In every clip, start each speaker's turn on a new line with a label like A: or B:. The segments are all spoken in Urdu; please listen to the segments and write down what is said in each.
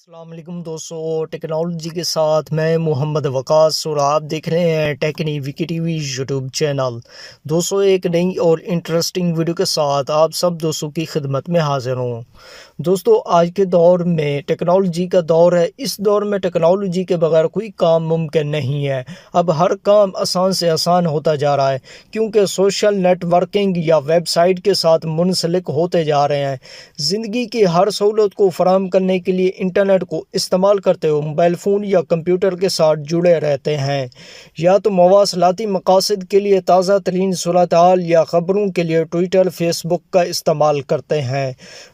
A: السلام علیکم دوستو، ٹیکنالوجی کے ساتھ میں محمد وقاص اور آپ دیکھ رہے ہیں ٹیکنی وکی ٹی وی یوٹیوب چینل۔ دوستو ایک نئی اور انٹرسٹنگ ویڈیو کے ساتھ آپ سب دوستوں کی خدمت میں حاضر ہوں۔ دوستو آج کے دور میں ٹیکنالوجی کا دور ہے۔ اس دور میں ٹیکنالوجی کے بغیر کوئی کام ممکن نہیں ہے۔ اب ہر کام آسان سے آسان ہوتا جا رہا ہے کیونکہ سوشل نیٹ ورکنگ یا ویب سائٹ کے ساتھ منسلک ہوتے جا رہے ہیں۔ زندگی کی ہر سہولت کو فراہم کرنے کے لیے انٹرنیٹ کو استعمال کرتے ہوئے موبائل فون یا کمپیوٹر کے ساتھ جڑے رہتے ہیں، یا تو مواصلاتی مقاصد کے لیے تازہ ترین صورتحال یا خبروں کے لیے ٹویٹر فیس بک کا استعمال کرتے ہیں۔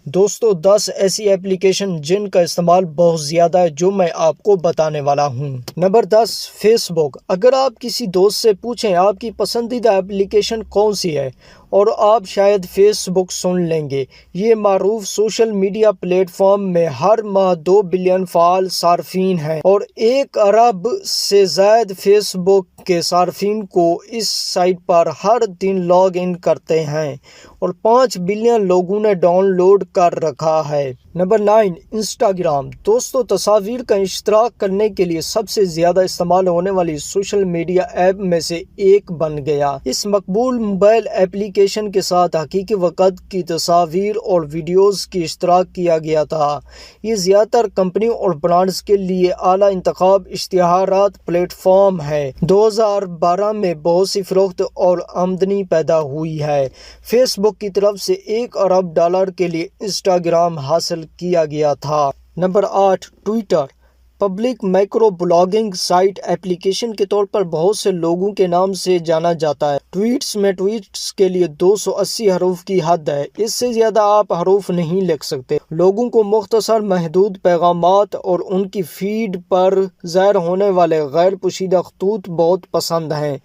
A: دوستو 10 ایسی ایپلیکیشن جن کا استعمال بہت زیادہ ہے جو میں آپ کو بتانے والا ہوں۔ نمبر 10 فیس بک۔ اگر آپ کسی دوست سے پوچھیں آپ کی پسندیدہ ایپلیکیشن کون سی ہے اور آپ شاید فیس بک سن لیں گے۔ یہ معروف سوشل میڈیا پلیٹ فارم میں ہر ماہ 2 بلین فعال صارفین ہیں اور 1 ارب سے زائد فیس بک کے صارفین کو اس site per Hare then log in کرتے ہیں اور 5 بلین لوگوں نے ڈاؤن لوڈ کر رکھا ہے۔ Number 9 Instagram. دوستو تصاویر کا اشتراک کرنے کے لیے سب سے زیادہ استعمال ہونے والی سوشل میڈیا ایپ میں سے ایک بن گیا۔ اس مقبول موبائل ایپلیکیشن کے ساتھ حقیقی وقت کی تصاویر اور ویڈیوز کی اشتراک کیا گیا تھا۔ یہ زیادہ تر کمپنیوں اور برانڈز کے لیے اعلیٰ انتخاب اشتہارات پلیٹ فارم ہے۔ 2012 میں بہت سی فروخت اور آمدنی پیدا ہوئی ہے۔ فیس بک کی طرف سے $1 ارب کے لیے انسٹاگرام حاصل کیا گیا تھا۔ Number 8 Twitter. Public micro blogging site application کے طور پر بہت سے لوگوں کے نام سے جانا جاتا ہے۔ ٹویٹس میں ٹویٹس کے لیے 280 حروف کی حد ہے۔ اس سے زیادہ آپ حروف نہیں لکھ سکتے۔ لوگوں کو مختصر محدود پیغامات اور ان کی فیڈ پر ظاہر ہونے والے غیر پوشیدہ خطوط بہت پسند ہیں۔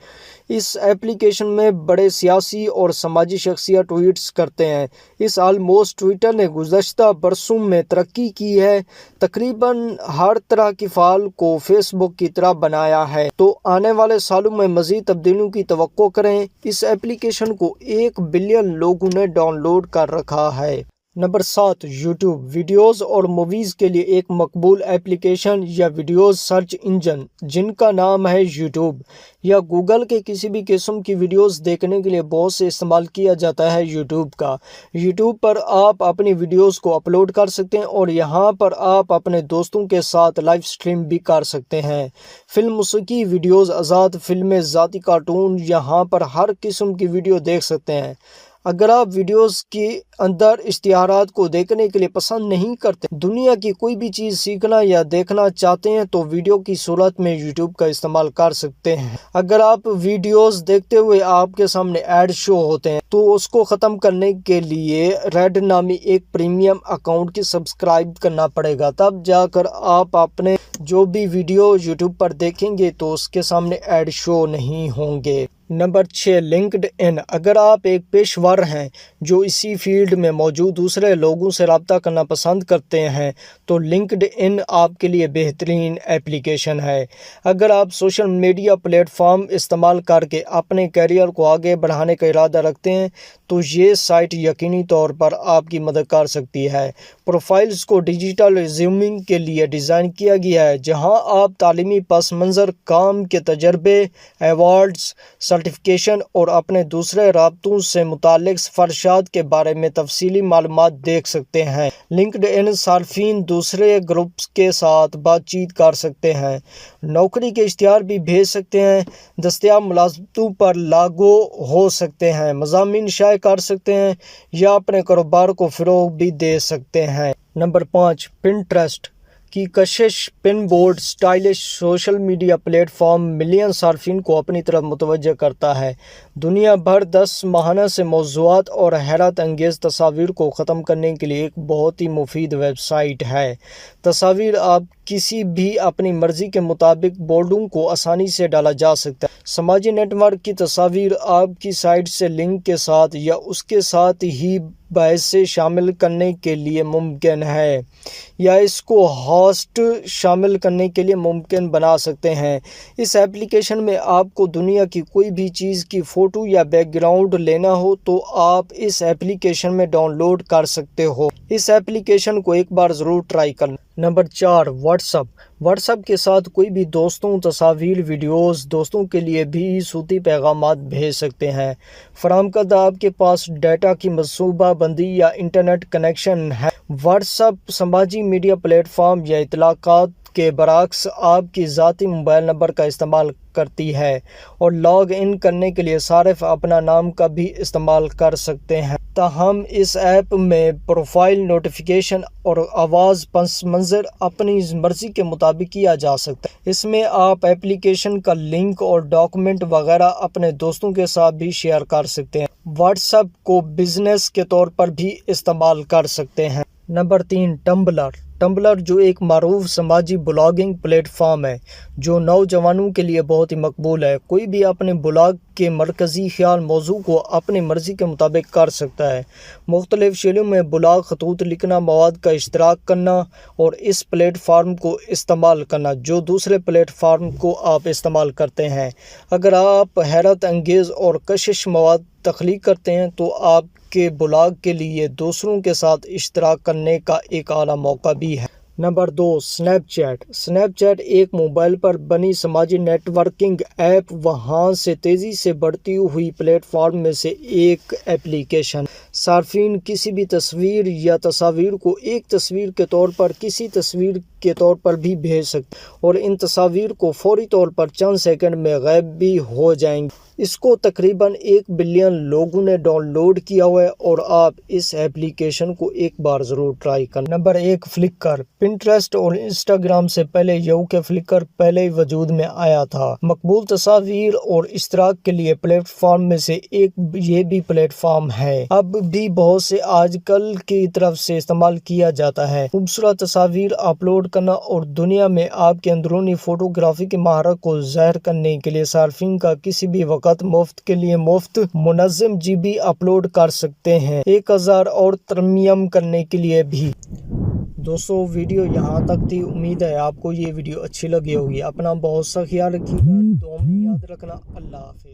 A: اس ایپلیکیشن میں بڑے سیاسی اور سماجی شخصیات ٹویٹس کرتے ہیں۔ اس آلموسٹ ٹویٹر نے گزشتہ برسوں میں ترقی کی ہے، تقریباً ہر طرح کی فعال کو فیس بک کی طرح بنایا ہے، تو آنے والے سالوں میں مزید تبدیلیوں کی توقع کریں۔ اس ایپلیکیشن کو 1 بلین لوگوں نے ڈاؤن لوڈ کر رکھا ہے۔ Number 7 YouTube. ویڈیوز اور موویز کے لیے ایک مقبول ایپلیکیشن یا ویڈیوز سرچ انجن جن کا نام ہے یوٹیوب، یا گوگل کے کسی بھی قسم کی ویڈیوز دیکھنے کے لیے بہت سے استعمال کیا جاتا ہے یوٹیوب کا۔ یوٹیوب پر آپ اپنی ویڈیوز کو اپلوڈ کر سکتے ہیں اور یہاں پر آپ اپنے دوستوں کے ساتھ لائیو اسٹریم بھی کر سکتے ہیں۔ فلم، موسیقی، ویڈیوز، آزاد فلمیں، ذاتی کارٹون، یہاں پر ہر قسم کی ویڈیو دیکھ سکتے ہیں۔ اگر آپ ویڈیوز کے اندر اشتہارات کو دیکھنے کے لیے پسند نہیں کرتے، دنیا کی کوئی بھی چیز سیکھنا یا دیکھنا چاہتے ہیں تو ویڈیو کی صورت میں یوٹیوب کا استعمال کر سکتے ہیں۔ اگر آپ ویڈیوز دیکھتے ہوئے آپ کے سامنے ایڈ شو ہوتے ہیں تو اس کو ختم کرنے کے لیے ریڈ نامی ایک پریمیم اکاؤنٹ کی سبسکرائب کرنا پڑے گا، تب جا کر آپ اپنے جو بھی ویڈیو یوٹیوب پر دیکھیں گے تو اس کے سامنے ایڈ شو نہیں ہوں گے۔ نمبر 6 لنکڈ ان۔ اگر آپ ایک پیشور ہیں جو اسی فیلڈ میں موجود دوسرے لوگوں سے رابطہ کرنا پسند کرتے ہیں تو لنکڈ ان آپ کے لیے بہترین ایپلیکیشن ہے۔ اگر آپ سوشل میڈیا پلیٹ فارم استعمال کر کے اپنے کیریئر کو آگے بڑھانے کا ارادہ رکھتے ہیں تو یہ سائٹ یقینی طور پر آپ کی مدد کر سکتی ہے۔ پروفائلز کو ڈیجیٹل ریزیومنگ کے لیے ڈیزائن کیا گیا ہے، جہاں آپ تعلیمی پس منظر، کام کے تجربے، ایوارڈز، سرٹیفکیشن اور اپنے دوسرے رابطوں سے متعلق سفارشات کے بارے میں تفصیلی معلومات دیکھ سکتے ہیں۔ لنکڈ ان صارفین دوسرے گروپس کے ساتھ بات چیت کر سکتے ہیں، نوکری کے اشتہار بھی بھیج سکتے ہیں، دستیاب ملازمتوں پر لاگو ہو سکتے ہیں، مضامین شائع کر سکتے ہیں یا اپنے کاروبار کو فروغ بھی دے سکتے ہیں۔ نمبر 5 پنٹریسٹ کی کشش۔ Pin board stylish social media platform million صارفین کو اپنی طرف متوجہ کرتا ہے۔ دنیا بھر 10 ماہانہ سے موضوعات اور حیرت انگیز تصاویر کو ختم کرنے کے لیے ایک بہت ہی مفید ویب سائٹ ہے۔ تصاویر آپ کسی بھی اپنی مرضی کے مطابق بورڈوں کو آسانی سے ڈالا جا سکتا ہے۔ سماجی نیٹ ورک کی تصاویر آپ کی سائٹ سے لنک کے ساتھ یا اس کے ساتھ ہی باعث سے شامل کرنے کے لیے ممکن ہے، یا اس کو ہوسٹ شامل کرنے کے لیے ممکن بنا سکتے ہیں۔ اس ایپلیکیشن میں آپ کو دنیا کی کوئی بھی چیز کی فوٹو فوٹو یا بیک گراؤنڈ لینا ہو تو آپ اس ایپلیکیشن میں ڈاؤن لوڈ کر سکتے ہو۔ اس ایپلیکیشن کو ایک بار ضرور ٹرائی کرنا۔ Number 4، what's app. What's app کے ساتھ کوئی بھی دوستوں، تصاویر، ویڈیوز، دوستوں کے لیے بھی صوتی پیغامات بھیج سکتے ہیں۔ فراہم کردہ آپ کے پاس ڈیٹا کی منصوبہ بندی یا انٹرنیٹ کنیکشن ہے۔ واٹس ایپ سماجی میڈیا پلیٹ فارم یا اطلاقات کے برعکس آپ کی ذاتی موبائل نمبر کا استعمال کرتی ہے، اور لاگ ان کرنے کے لیے صارف اپنا نام کا بھی استعمال کر سکتے ہیں۔ تاہم اس ایپ میں پروفائل، نوٹیفیکیشن اور آواز پس منظر اپنی مرضی کے مطابق کیا جا سکتا ہے۔ اس میں آپ ایپلیکیشن کا لنک اور ڈاکومنٹ وغیرہ اپنے دوستوں کے ساتھ بھی شیئر کر سکتے ہیں۔ واٹس ایپ کو بزنس کے طور پر بھی استعمال کر سکتے ہیں۔ Number 3، tumbler. ٹمبلر جو ایک معروف سماجی بلاگنگ پلیٹ فارم ہے جو نوجوانوں کے لیے بہت ہی مقبول ہے۔ کوئی بھی اپنے بلاگ کے مرکزی خیال موضوع کو اپنی مرضی کے مطابق کر سکتا ہے۔ مختلف شیلوں میں بلاگ، خطوط لکھنا، مواد کا اشتراک کرنا اور اس پلیٹ فارم کو استعمال کرنا جو دوسرے پلیٹ فارم کو آپ استعمال کرتے ہیں۔ اگر آپ حیرت انگیز اور کشش مواد تخلیق کرتے ہیں تو آپ کے بلاگ کے لیے دوسروں کے ساتھ اشتراک کرنے کا ایک اعلیٰ موقع بھی ہے۔ Number 2، snap chat. Snap chat ایک موبائل پر بنی سماجی نیٹ ورکنگ ایپ وہاں سے تیزی سے بڑھتی ہوئی پلیٹ فارم میں سے ایک ایپلیکیشن۔ صارفین کسی بھی تصویر یا تصاویر کو ایک تصویر کے طور پر کسی تصویر کے طور پر بھی بھیج سکتے ہیں اور ان تصاویر کو فوری طور پر چند سیکنڈ میں غائب بھی ہو جائیں گی۔ اس کو تقریباً 1 بلین لوگوں نے ڈاؤن لوڈ کیا ہوا ہے اور آپ اس ایپلیکیشن کو ایک بار ضرور ٹرائی کریں۔ Number 1، Flickr. پنٹریسٹ اور انسٹاگرام سے پہلے کہ فلکر پہلے وجود میں آیا تھا۔ مقبول تصاویر اور اشتراک کے لیے پلیٹ فارم میں سے ایک یہ بھی پلیٹ فارم ہے۔ اب بھی بہت سے آج کل کی طرف سے استعمال کیا جاتا ہے۔ خوبصورت تصاویر اپلوڈ کرنا اور دنیا میں آپ کے اندرونی فوٹوگرافی کی مہارت کو ظاہر کرنے کے لیے صارفین کا کسی بھی وقت مفت منظم جی بی اپلوڈ کر سکتے ہیں، 1000 اور ترمیم کرنے کے لیے بھی۔ دوستو ویڈیو یہاں تک تھی، امید ہے آپ کو یہ ویڈیو اچھی لگی ہوگی۔ اپنا بہت سا خیال رکھیے گا، دعاؤں میں یاد رکھنا۔ اللہ حافظ۔